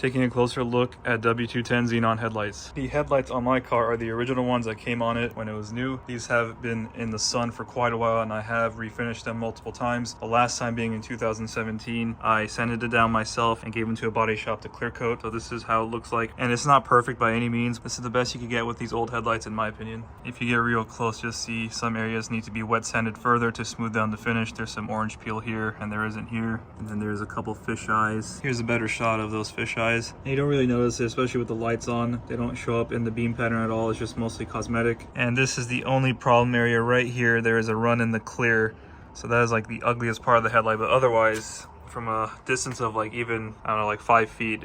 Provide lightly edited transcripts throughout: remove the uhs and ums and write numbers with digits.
Taking a closer look at W210 Xenon headlights. The headlights on my car are the original ones that came on it when it was new. These have been in the sun for quite a while and I have refinished them multiple times. The last time being in 2017. I sanded it down myself and gave them to a body shop to clear coat. So this is how it looks like. And it's not perfect by any means. This is the best you could get with these old headlights in my opinion. If you get real close, you'll see some areas need to be wet sanded further to smooth down the finish. There's some orange peel here and there isn't here. And then there's a couple fish eyes. Here's a better shot of those fish eyes. And you don't really notice it, especially with the lights on. They don't show up in the beam pattern at all. It's just mostly cosmetic. And this is the only problem area right here. There is a run in the clear. So that is like the ugliest part of the headlight. But otherwise, from a distance of like even, I don't know, like 5 feet,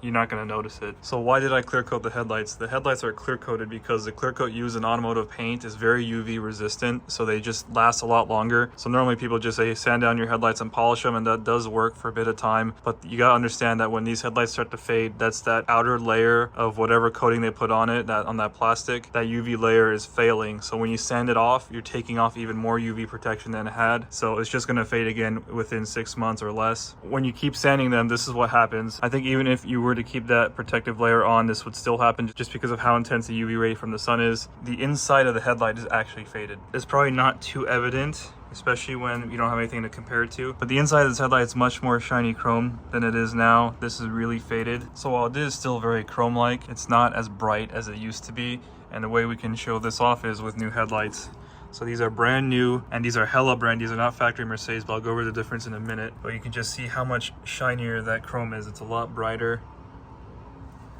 you're not going to notice it. So why did I clear coat the headlights? The headlights are clear coated because the clear coat used in automotive paint is very UV resistant, so they just last a lot longer. So normally people just say sand down your headlights and polish them, and that does work for a bit of time, but you got to understand that when these headlights start to fade, that's that outer layer of whatever coating they put on it, on that plastic, that UV layer is failing. So when you sand it off, you're taking off even more UV protection than it had, so it's just going to fade again within 6 months or less. When you keep sanding them, this is what happens. I think even if you were to keep that protective layer on, this would still happen just because of how intense the UV ray from the sun is. The inside of the headlight is actually faded. It's probably not too evident, especially when you don't have anything to compare it to, but the inside of this headlight is much more shiny chrome than it is now. This is really faded. So while it is still very chrome-like, it's not as bright as it used to be. And the way we can show this off is with new headlights. So these are brand new, and these are Hella brand. These are not factory Mercedes, but I'll go over the difference in a minute. But you can just see how much shinier that chrome is. It's a lot brighter.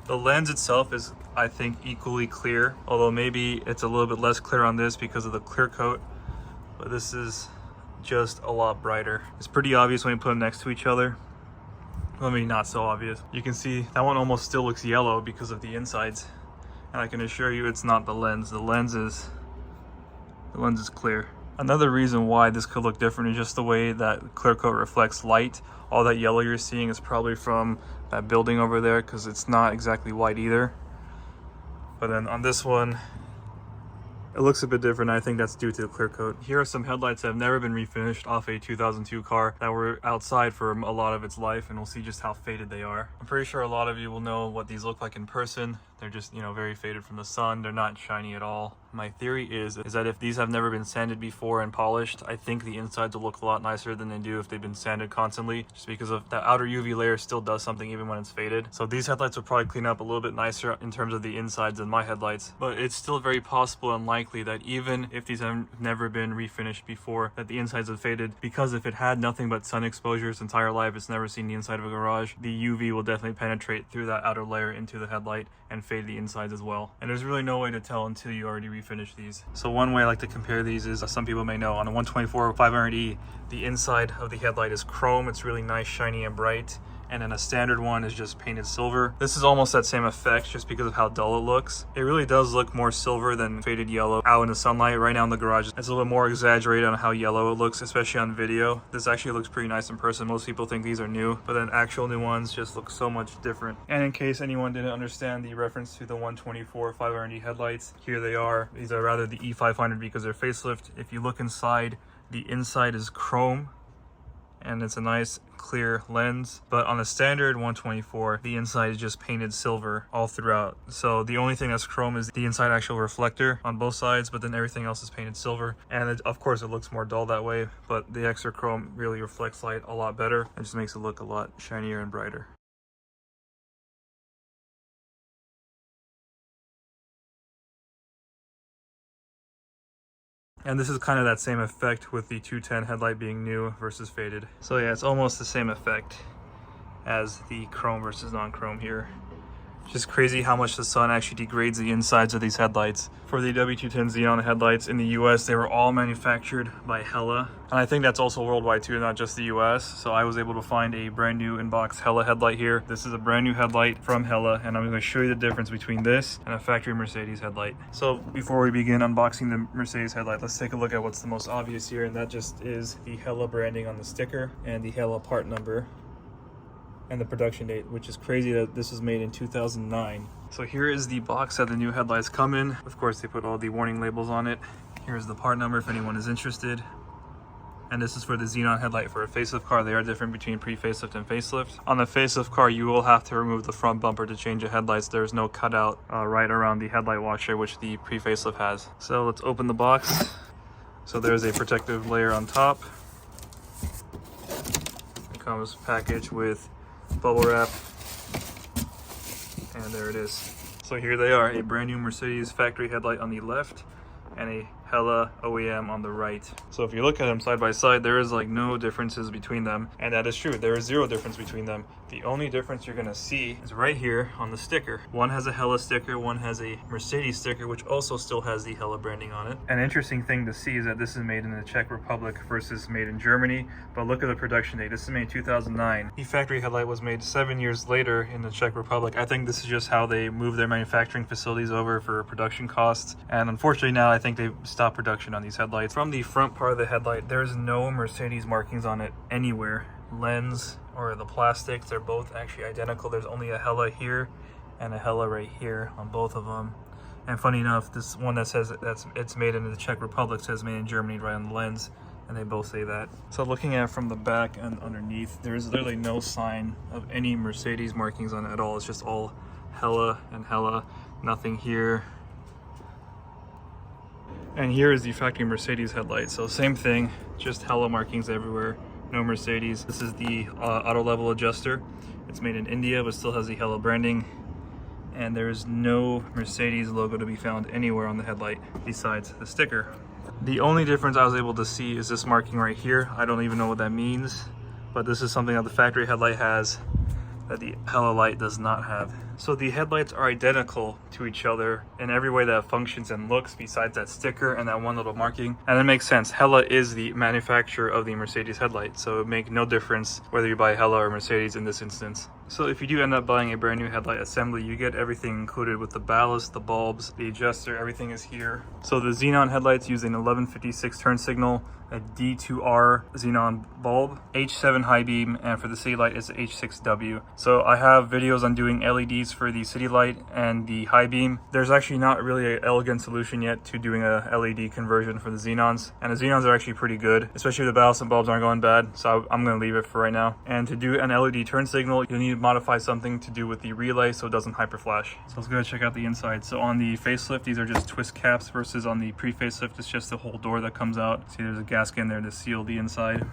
The lens itself is, I think, equally clear, although maybe it's a little bit less clear on this because of the clear coat, but this is just a lot brighter. It's pretty obvious when you put them next to each other. Well, maybe not so obvious. You can see that one almost still looks yellow because of the insides, and I can assure you it's not the lens. The lens is clear. Another reason why this could look different is just the way that clear coat reflects light. All that yellow you're seeing is probably from that building over there because it's not exactly white either. But then on this one, it looks a bit different. I think that's due to the clear coat. Here are some headlights that have never been refinished off a 2002 car that were outside for a lot of its life, and we'll see just how faded they are. I'm pretty sure a lot of you will know what these look like in person. They're just, very faded from the sun. They're not shiny at all. My theory is that if these have never been sanded before and polished, I think the insides will look a lot nicer than they do if they've been sanded constantly, just because of that outer UV layer still does something even when it's faded. So these headlights will probably clean up a little bit nicer in terms of the insides than my headlights, but it's still very possible and likely that even if these have never been refinished before, that the insides have faded, because if it had nothing but sun exposure its entire life, it's never seen the inside of a garage, the UV will definitely penetrate through that outer layer into the headlight and fade the insides as well. And there's really no way to tell until you already refinish these. So one way I like to compare these is, some people may know, on a 124 500E, the inside of the headlight is chrome. It's really nice, shiny, and bright. And then a standard one is just painted silver. This is almost that same effect just because of how dull it looks. It really does look more silver than faded yellow out in the sunlight. Right now in the garage, it's a little bit more exaggerated on how yellow it looks, especially on video. This actually looks pretty nice in person. Most people think these are new, but then actual new ones just look so much different. And in case anyone didn't understand the reference to the 124 500E headlights, here they are. These are rather the E500 because they're facelift. If you look inside, the inside is chrome, and it's a nice clear lens, but on a standard 124 the inside is just painted silver all throughout. So the only thing that's chrome is the inside actual reflector on both sides, but then everything else is painted silver, and of course it looks more dull that way, but the extra chrome really reflects light a lot better and just makes it look a lot shinier and brighter. And this is kind of that same effect with the 210 headlight being new versus faded. So yeah, it's almost the same effect as the chrome versus non-chrome here. Just crazy how much the sun actually degrades the insides of these headlights. For the W210 Xenon headlights in the US, they were all manufactured by Hella. And I think that's also worldwide too, not just the US. So I was able to find a brand new in-box Hella headlight here. This is a brand new headlight from Hella, and I'm going to show you the difference between this and a factory Mercedes headlight. So before we begin unboxing the Mercedes headlight, let's take a look at what's the most obvious here, and that just is the Hella branding on the sticker and the Hella part number and the production date, which is crazy that this was made in 2009. So here is the box that the new headlights come in. Of course, they put all the warning labels on it. Here's the part number if anyone is interested. and this is for the Xenon headlight for a facelift car. They are different between pre-facelift and facelift. On the facelift car, you will have to remove the front bumper to change the headlights. There's no cutout right around the headlight washer, which the pre-facelift has. So let's open the box. So there's a protective layer on top. It comes packaged with bubble wrap, and there it is. So here they are, a brand new Mercedes factory headlight on the left and a Hella OEM on the right. So if you look at them side by side, there is like no differences between them, and that is true. There is zero difference between them. The only difference you're gonna see is right here on the sticker. One has a Hella sticker, one has a Mercedes sticker, which also still has the Hella branding on it. An interesting thing to see is that this is made in the Czech Republic versus made in Germany, but look at the production date. This is made 2009. The factory headlight was made 7 years later in the Czech Republic. I think this is just how they move their manufacturing facilities over for production costs, and unfortunately now I think they've stopped production on these headlights. From the front part of the headlight, there's no Mercedes markings on it anywhere. Lens or the plastics, they're both actually identical. There's only a Hella here and a Hella right here on both of them. And funny enough, this one that says it's made in the Czech Republic says made in Germany right on the lens, and they both say that. So looking at it from the back and underneath, there's literally no sign of any Mercedes markings on it at all. It's just all Hella and Hella, nothing here. And here is the factory Mercedes headlight. So same thing, just Hella markings everywhere, no Mercedes. This is the auto level adjuster. It's made in India, but still has the Hella branding. And there's no Mercedes logo to be found anywhere on the headlight besides the sticker. The only difference I was able to see is this marking right here. I don't even know what that means, but this is something that the factory headlight has that the Hella light does not have. So the headlights are identical to each other in every way that functions and looks besides that sticker and that one little marking. And it makes sense. Hella is the manufacturer of the Mercedes headlight, so it makes no difference whether you buy Hella or Mercedes in this instance. So if you do end up buying a brand new headlight assembly, you get everything included with the ballast, the bulbs, the adjuster, everything is here. So the Xenon headlights use an 1156 turn signal, a D2R Xenon bulb, H7 high beam, and for the city light it's H6W. So I have videos on doing LEDs for the city light and the high beam. There's actually not really an elegant solution yet to doing a LED conversion for the Xenons, and the Xenons are actually pretty good, especially if the ballast and bulbs aren't going bad, so I'm going to leave it for right now. And to do an LED turn signal, you'll need to modify something to do with the relay so it doesn't hyper flash. So let's go check out the inside. So on the facelift, these are just twist caps, versus on the pre-facelift it's just the whole door that comes out. See, there's a gasket in there to seal the inside.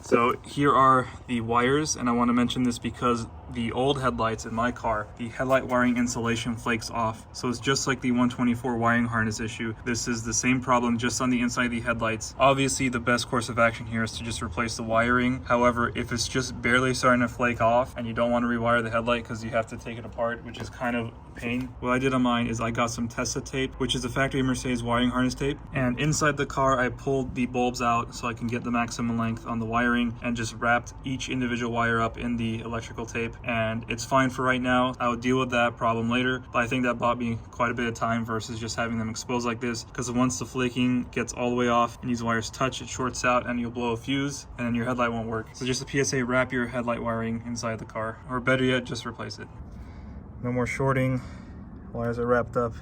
So here are the wires, and I want to mention this because the old headlights in my car, the headlight wiring insulation flakes off. So it's just like the 124 wiring harness issue. This is the same problem, just on the inside of the headlights. Obviously, the best course of action here is to just replace the wiring. However, if it's just barely starting to flake off and you don't want to rewire the headlight because you have to take it apart, which is kind of a pain, what I did on mine is I got some Tessa tape, which is a factory Mercedes wiring harness tape. And inside the car, I pulled the bulbs out so I can get the maximum length on the wiring and just wrapped each individual wire up in the electrical tape. And it's fine for right now. I will deal with that problem later, but I think that bought me quite a bit of time versus just having them exposed like this, because once the flaking gets all the way off and these wires touch, it shorts out and you'll blow a fuse and then your headlight won't work. So just a PSA, wrap your headlight wiring inside the car, or better yet, just replace it. No more shorting, wires are wrapped up.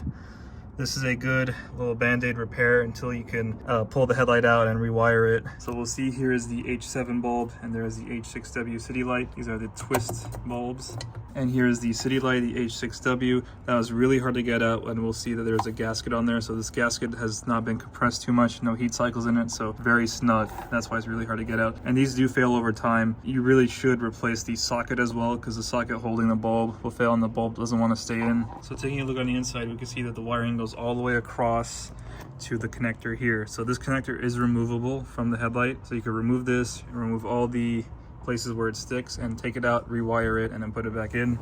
This is a good little band-aid repair until you can pull the headlight out and rewire it. So we'll see, here is the H7 bulb and there is the H6W city light. These are the twist bulbs. And here's the city light, the H6W. That was really hard to get out, and we'll see that there's a gasket on there. So this gasket has not been compressed too much, no heat cycles in it, so very snug. That's why it's really hard to get out. And these do fail over time. You really should replace the socket as well, because the socket holding the bulb will fail and the bulb doesn't want to stay in. So taking a look on the inside, we can see that the wiring goes all the way across to the connector here. So this connector is removable from the headlight. So you can remove this, remove all the places where it sticks and take it out, rewire it, and then put it back in.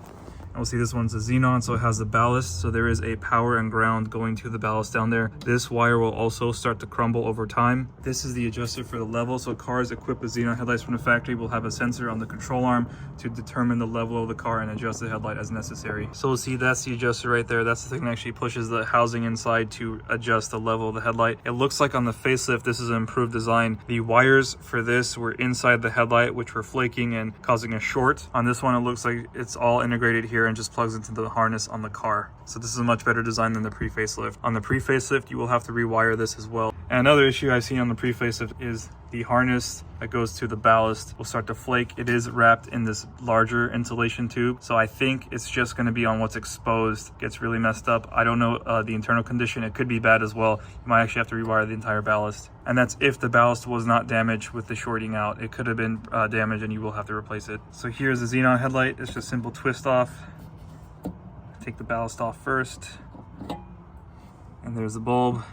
And we'll see this one's a Xenon, so it has the ballast. So there is a power and ground going to the ballast down there. This wire will also start to crumble over time. This is the adjuster for the level. So cars equipped with Xenon headlights from the factory will have a sensor on the control arm to determine the level of the car and adjust the headlight as necessary. So we'll see, that's the adjuster right there. That's the thing that actually pushes the housing inside to adjust the level of the headlight. It looks like on the facelift, this is an improved design. The wires for this were inside the headlight, which were flaking and causing a short. On this one, it looks like it's all integrated here and just plugs into the harness on the car. So this is a much better design than the pre-facelift. On the pre-facelift, you will have to rewire this as well. And another issue I've seen on the pre-facelift is the harness that goes to the ballast will start to flake. It is wrapped in this larger insulation tube, so I think it's just going to be on what's exposed. Gets really messed up. I don't know the internal condition. It could be bad as well. You might actually have to rewire the entire ballast, and that's if the ballast was not damaged with the shorting out. It could have been damaged and you will have to replace it. So here's the Xenon headlight. It's just simple twist off. Take the ballast off first, and there's the bulb.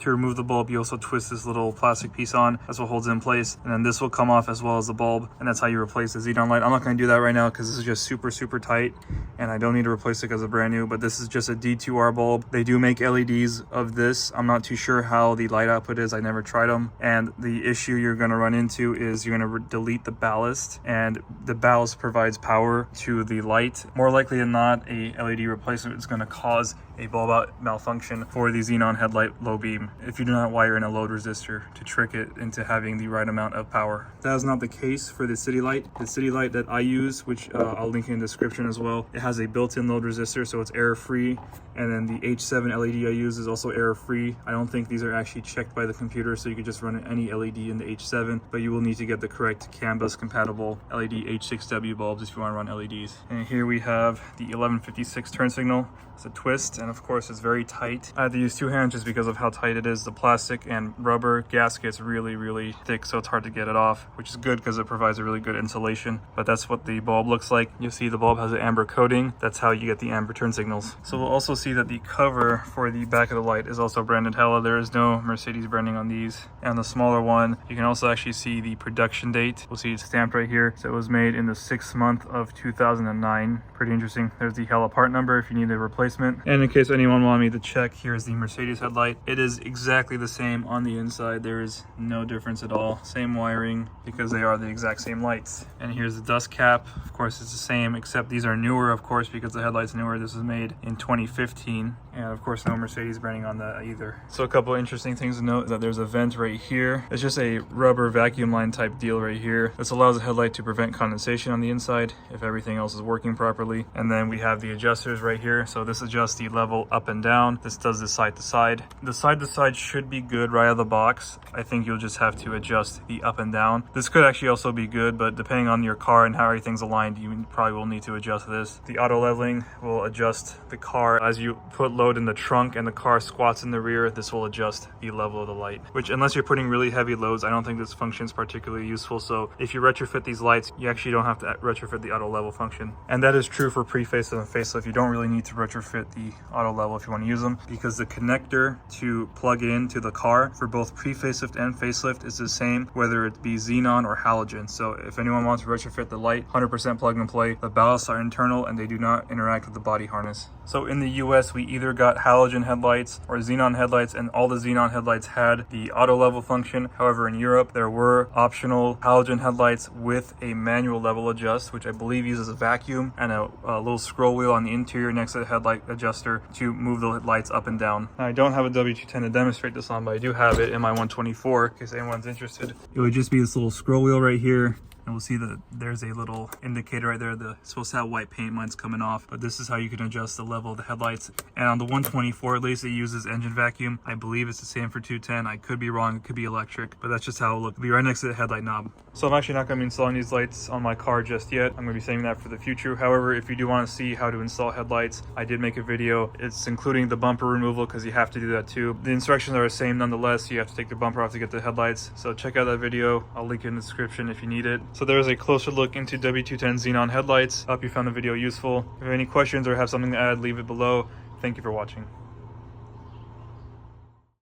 To remove the bulb, you also twist this little plastic piece on. That's what holds it in place. And then this will come off as well as the bulb. And that's how you replace the Xenon light. I'm not going to do that right now because this is just super, super tight. And I don't need to replace it because it's brand new. But this is just a D2R bulb. They do make LEDs of this. I'm not too sure how the light output is. I never tried them. And the issue you're going to run into is you're going to delete the ballast. And the ballast provides power to the light. More likely than not, a LED replacement is going to cause a bulb out malfunction for the Xenon headlight low beam if you do not wire in a load resistor to trick it into having the right amount of power. That is not the case for the city light. The city light that I use, which I'll link in the description as well, it has a built-in load resistor, so it's error-free. And then the H7 LED I use is also error-free. I don't think these are actually checked by the computer, so you could just run any LED in the H7, but you will need to get the correct CAN bus compatible LED H6W bulbs if you want to run LEDs. And here we have the 1156 turn signal. It's a twist, and of course it's very tight. I had to use two hands just because of how tight it is. The plastic and rubber gasket's really, really thick, so it's hard to get it off, which is good because it provides a really good insulation. But that's what the bulb looks like. You'll see the bulb has an amber coating. That's how you get the amber turn signals. So we'll also see that the cover for the back of the light is also branded Hella. There is no Mercedes branding on these. And the smaller one, you can also actually see the production date. We'll see it's stamped right here. So it was made in the 6th month of 2009. Pretty interesting. There's the Hella part number if you need a replacement. And in case anyone wanted me to check, here's the Mercedes headlight. It is exactly the same on the inside. There is no difference at all. Same wiring because they are the exact same lights. And here's the dust cap. Of course, it's the same, except these are newer, of course, because the headlight's newer. This was made in 2015. And of course, no Mercedes branding on that either. So a couple of interesting things to note, that there's a vent right here. It's just a rubber vacuum line type deal right here. This allows the headlight to prevent condensation on the inside if everything else is working properly. And then we have the adjusters right here. So this adjusts the level up and down. This does the side to side. The side to side should be good right out of the box. I think you'll just have to adjust the up and down. This could actually also be good, but depending on your car and how everything's aligned, you probably will need to adjust this. The auto leveling will adjust the car as you put load in the trunk and the car squats in the rear. This will adjust the level of the light, which, unless you're putting really heavy loads, I don't think this function is particularly useful. So if you retrofit these lights, you actually don't have to retrofit the auto level function. And that is true for pre-facelift and facelift. You don't really need to retrofit the auto level if you want to use them, because the connector to plug into the car for both pre-facelift and facelift is the same, whether it be xenon or halogen. So if anyone wants to retrofit the light, 100% plug and play. The ballasts are internal and they do not interact with the body harness. So in the US, we either got halogen headlights or xenon headlights, and all the xenon headlights had the auto level function. However, in Europe, there were optional halogen headlights with a manual level adjust, which I believe uses a vacuum and a little scroll wheel on the interior next to the headlight adjuster to move the lights up and down. Now, I don't have a W210 to demonstrate this on, but I do have it in my 124 in case anyone's interested. It would just be this little scroll wheel right here. And we'll see that there's a little indicator right there. It's supposed to have white paint. Mine's coming off, but this is how you can adjust the level of the headlights. And on the 124, at least, it uses engine vacuum. I believe it's the same for 210. I could be wrong. It could be electric, but that's just how it looks. It'll be right next to the headlight knob. So I'm actually not going to be installing these lights on my car just yet. I'm going to be saving that for the future. However, if you do want to see how to install headlights, I did make a video. It's including the bumper removal because you have to do that too. The instructions are the same nonetheless. You have to take the bumper off to get the headlights. So check out that video. I'll link it in the description if you need it. So there's a closer look into W210 Xenon headlights. I hope you found the video useful. If you have any questions or have something to add, leave it below. Thank you for watching.